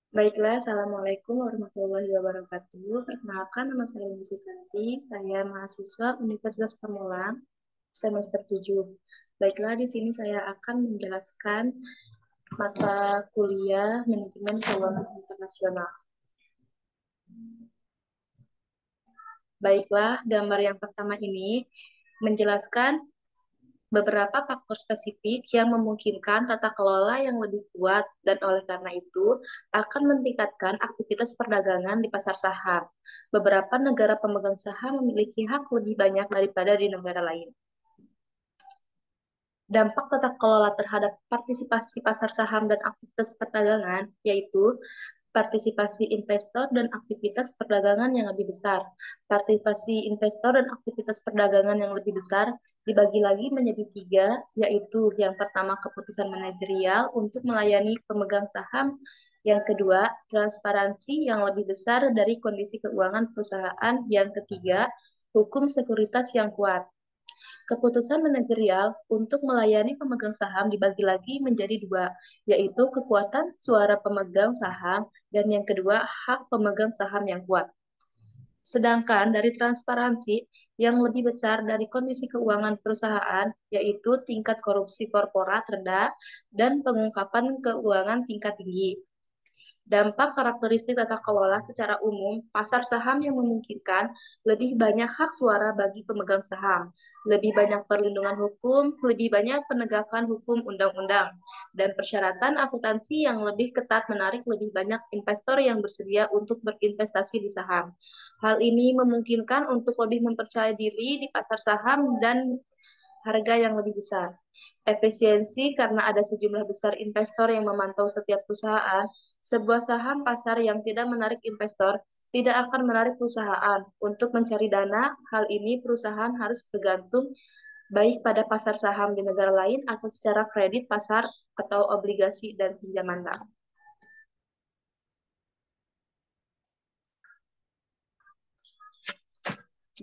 Baiklah, Assalamualaikum warahmatullahi wabarakatuh. Perkenalkan, nama saya Umi Susanti. Saya mahasiswa Universitas Pamulang, semester 7. Baiklah, di sini saya akan menjelaskan mata kuliah Manajemen Keuangan Internasional. Baiklah, gambar yang pertama ini menjelaskan beberapa faktor spesifik yang memungkinkan tata kelola yang lebih kuat dan oleh karena itu akan meningkatkan aktivitas perdagangan di pasar saham. Beberapa negara pemegang saham memiliki hak lebih banyak daripada di negara lain. Dampak tata kelola terhadap partisipasi pasar saham dan aktivitas perdagangan, yaitu partisipasi investor dan aktivitas perdagangan yang lebih besar. Partisipasi investor dan aktivitas perdagangan yang lebih besar dibagi lagi menjadi tiga, yaitu yang pertama keputusan manajerial untuk melayani pemegang saham, yang kedua transparansi yang lebih besar dari kondisi keuangan perusahaan, yang ketiga hukum sekuritas yang kuat. Keputusan manajerial untuk melayani pemegang saham dibagi lagi menjadi dua, yaitu kekuatan suara pemegang saham dan yang kedua hak pemegang saham yang kuat. Sedangkan dari transparansi yang lebih besar dari kondisi keuangan perusahaan, yaitu tingkat korupsi korporat rendah dan pengungkapan keuangan tingkat tinggi. Dampak karakteristik tata kelola secara umum, pasar saham yang memungkinkan lebih banyak hak suara bagi pemegang saham, lebih banyak perlindungan hukum, lebih banyak penegakan hukum undang-undang, dan persyaratan akuntansi yang lebih ketat menarik lebih banyak investor yang bersedia untuk berinvestasi di saham. Hal ini memungkinkan untuk lebih mempercayai diri di pasar saham dan harga yang lebih besar. Efisiensi karena ada sejumlah besar investor yang memantau setiap perusahaan, sebuah saham pasar yang tidak menarik investor tidak akan menarik perusahaan untuk mencari dana. Hal ini perusahaan harus bergantung baik pada pasar saham di negara lain atau secara kredit pasar atau obligasi dan pinjaman bank.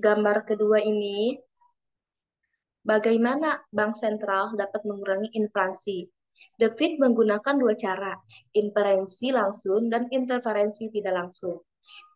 Gambar kedua ini bagaimana bank sentral dapat mengurangi inflasi? The Fed menggunakan dua cara, inferensi langsung dan interferensi tidak langsung.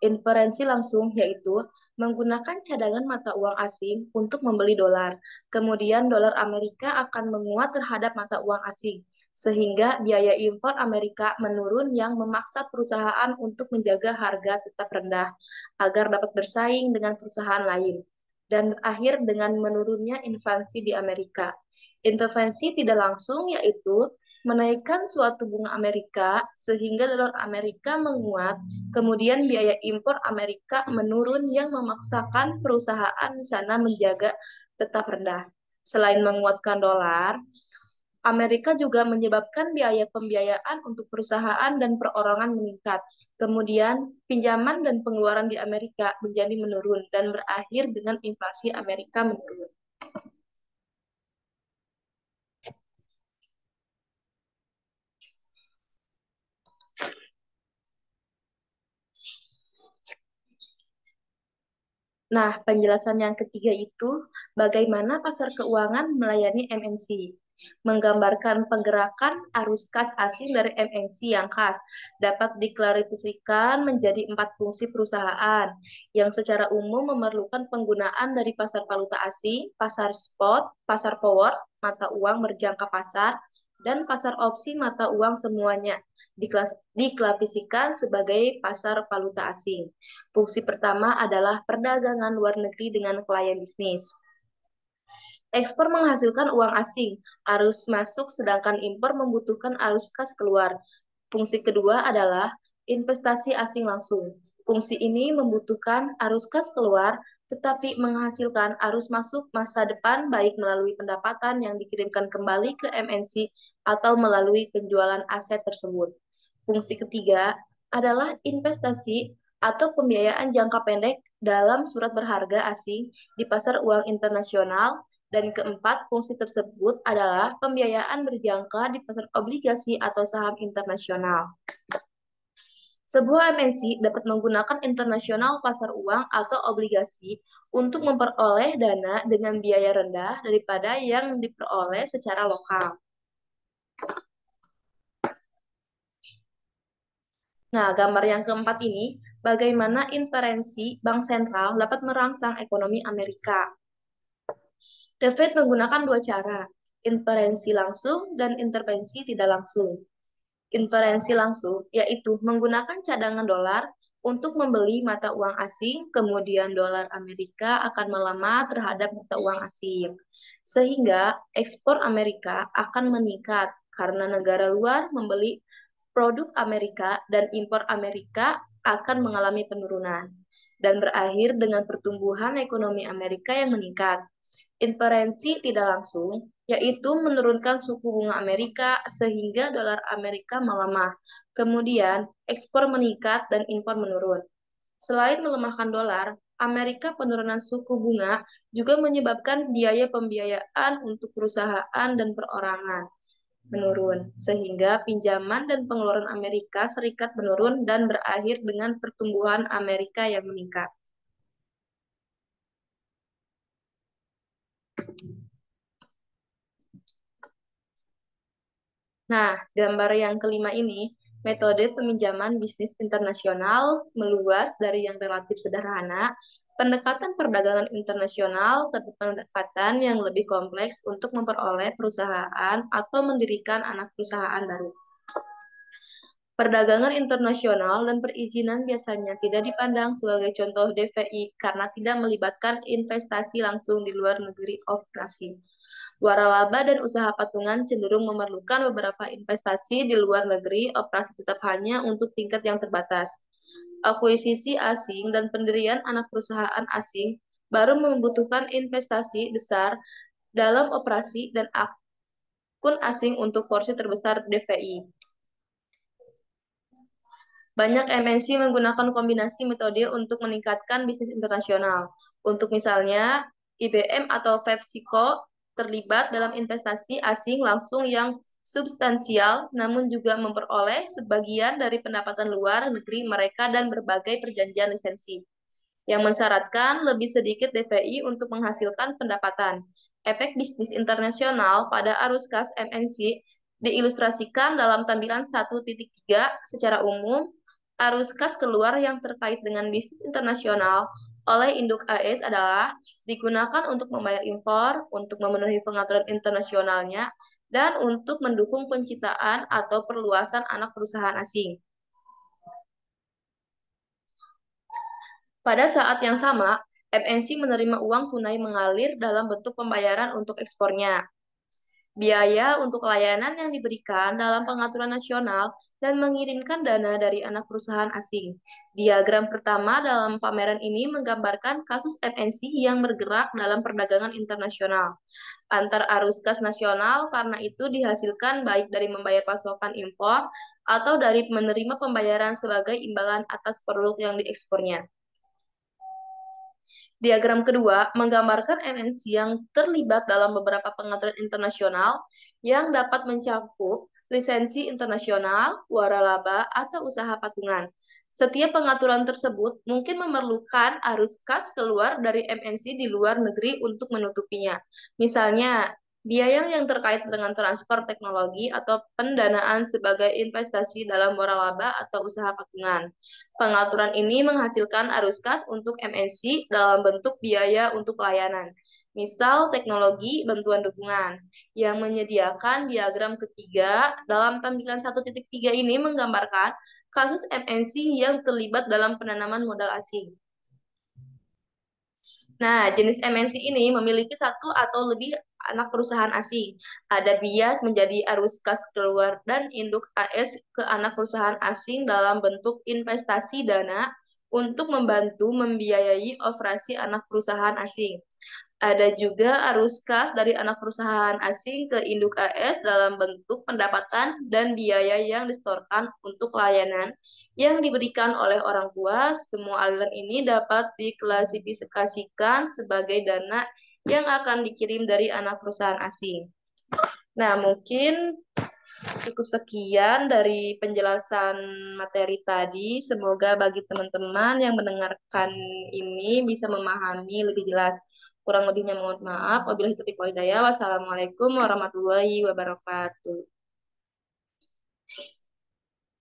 Inferensi langsung yaitu menggunakan cadangan mata uang asing untuk membeli dolar. Kemudian dolar Amerika akan menguat terhadap mata uang asing, sehingga biaya impor Amerika menurun yang memaksa perusahaan untuk menjaga harga tetap rendah agar dapat bersaing dengan perusahaan lain. Dan berakhir dengan menurunnya inflasi di Amerika. Intervensi tidak langsung yaitu menaikkan suatu bunga Amerika sehingga dolar Amerika menguat, kemudian biaya impor Amerika menurun yang memaksakan perusahaan di sana menjaga tetap rendah. Selain menguatkan dolar, Amerika juga menyebabkan biaya pembiayaan untuk perusahaan dan perorangan meningkat. Kemudian, pinjaman dan pengeluaran di Amerika menjadi menurun dan berakhir dengan inflasi Amerika menurun. Nah, penjelasan yang ketiga itu bagaimana pasar keuangan melayani MNC. Menggambarkan pergerakan arus kas asing dari MNC yang khas dapat diklarifikasikan menjadi empat fungsi perusahaan yang secara umum memerlukan penggunaan dari pasar valuta asing, pasar spot, pasar forward, mata uang berjangka pasar, dan pasar opsi mata uang semuanya diklasifikasikan sebagai pasar valuta asing. Fungsi pertama adalah perdagangan luar negeri dengan klien bisnis. Ekspor menghasilkan uang asing, arus masuk, sedangkan impor membutuhkan arus kas keluar. Fungsi kedua adalah investasi asing langsung. Fungsi ini membutuhkan arus kas keluar, tetapi menghasilkan arus masuk masa depan baik melalui pendapatan yang dikirimkan kembali ke MNC atau melalui penjualan aset tersebut. Fungsi ketiga adalah investasi atau pembiayaan jangka pendek dalam surat berharga asing di pasar uang internasional. Dan keempat, fungsi tersebut adalah pembiayaan berjangka di pasar obligasi atau saham internasional. Sebuah MNC dapat menggunakan internasional pasar uang atau obligasi untuk memperoleh dana dengan biaya rendah daripada yang diperoleh secara lokal. Nah, gambar yang keempat ini, bagaimana inferensi bank sentral dapat merangsang ekonomi Amerika. The Fed menggunakan dua cara, inferensi langsung dan intervensi tidak langsung. Inferensi langsung yaitu menggunakan cadangan dolar untuk membeli mata uang asing, kemudian dolar Amerika akan melemah terhadap mata uang asing. Sehingga ekspor Amerika akan meningkat karena negara luar membeli produk Amerika dan impor Amerika akan mengalami penurunan dan berakhir dengan pertumbuhan ekonomi Amerika yang meningkat. Inferensi tidak langsung, yaitu menurunkan suku bunga Amerika sehingga dolar Amerika melemah. Kemudian, ekspor meningkat dan impor menurun. Selain melemahkan dolar, Amerika penurunan suku bunga juga menyebabkan biaya pembiayaan untuk perusahaan dan perorangan menurun, sehingga pinjaman dan pengeluaran Amerika Serikat menurun dan berakhir dengan pertumbuhan Amerika yang meningkat. Nah, gambar yang kelima ini, metode peminjaman bisnis internasional meluas dari yang relatif sederhana, pendekatan perdagangan internasional ke pendekatan yang lebih kompleks untuk memperoleh perusahaan atau mendirikan anak perusahaan baru. Perdagangan internasional dan perizinan biasanya tidak dipandang sebagai contoh DVI karena tidak melibatkan investasi langsung di luar negeri operasi. Waralaba dan usaha patungan cenderung memerlukan beberapa investasi di luar negeri, operasi tetap hanya untuk tingkat yang terbatas. Akuisisi asing dan pendirian anak perusahaan asing baru membutuhkan investasi besar dalam operasi dan akun asing untuk porsi terbesar DVI. Banyak MNC menggunakan kombinasi metode untuk meningkatkan bisnis internasional. Untuk misalnya, IBM atau PepsiCo terlibat dalam investasi asing langsung yang substansial, namun juga memperoleh sebagian dari pendapatan luar negeri mereka dan berbagai perjanjian lisensi yang mensyaratkan lebih sedikit DVI untuk menghasilkan pendapatan. Efek bisnis internasional pada arus kas MNC diilustrasikan dalam tampilan 1.3 secara umum. Arus kas keluar yang terkait dengan bisnis internasional oleh induk AS adalah digunakan untuk membayar impor, untuk memenuhi pengaturan internasionalnya, dan untuk mendukung penciptaan atau perluasan anak perusahaan asing. Pada saat yang sama, MNC menerima uang tunai mengalir dalam bentuk pembayaran untuk ekspornya, biaya untuk layanan yang diberikan dalam pengaturan nasional, dan mengirimkan dana dari anak perusahaan asing. Diagram pertama dalam pameran ini menggambarkan kasus MNC yang bergerak dalam perdagangan internasional antar arus kas nasional karena itu dihasilkan baik dari membayar pasokan impor atau dari menerima pembayaran sebagai imbalan atas produk yang diekspornya. Diagram kedua menggambarkan MNC yang terlibat dalam beberapa pengaturan internasional yang dapat mencakup lisensi internasional, waralaba, atau usaha patungan. Setiap pengaturan tersebut mungkin memerlukan arus kas keluar dari MNC di luar negeri untuk menutupinya. Misalnya, biaya yang terkait dengan transfer teknologi atau pendanaan sebagai investasi dalam waralaba atau usaha patungan. Pengaturan ini menghasilkan arus kas untuk MNC dalam bentuk biaya untuk layanan. Misal teknologi bantuan dukungan yang menyediakan diagram ketiga dalam tampilan 1.3 ini menggambarkan kasus MNC yang terlibat dalam penanaman modal asing. Nah, jenis MNC ini memiliki satu atau lebih anak perusahaan asing. Ada bias menjadi arus kas keluar dan induk AS ke anak perusahaan asing dalam bentuk investasi dana untuk membantu membiayai operasi anak perusahaan asing. Ada juga arus kas dari anak perusahaan asing ke induk AS dalam bentuk pendapatan dan biaya yang disetorkan untuk layanan yang diberikan oleh orang tua. Semua aliran ini dapat diklasifikasikan sebagai dana yang akan dikirim dari anak perusahaan asing. Nah, mungkin cukup sekian dari penjelasan materi tadi. Semoga bagi teman-teman yang mendengarkan ini bisa memahami lebih jelas. Kurang lebihnya mohon maaf. Wabillahi taufiq wal hidayah. Wassalamualaikum warahmatullahi wabarakatuh.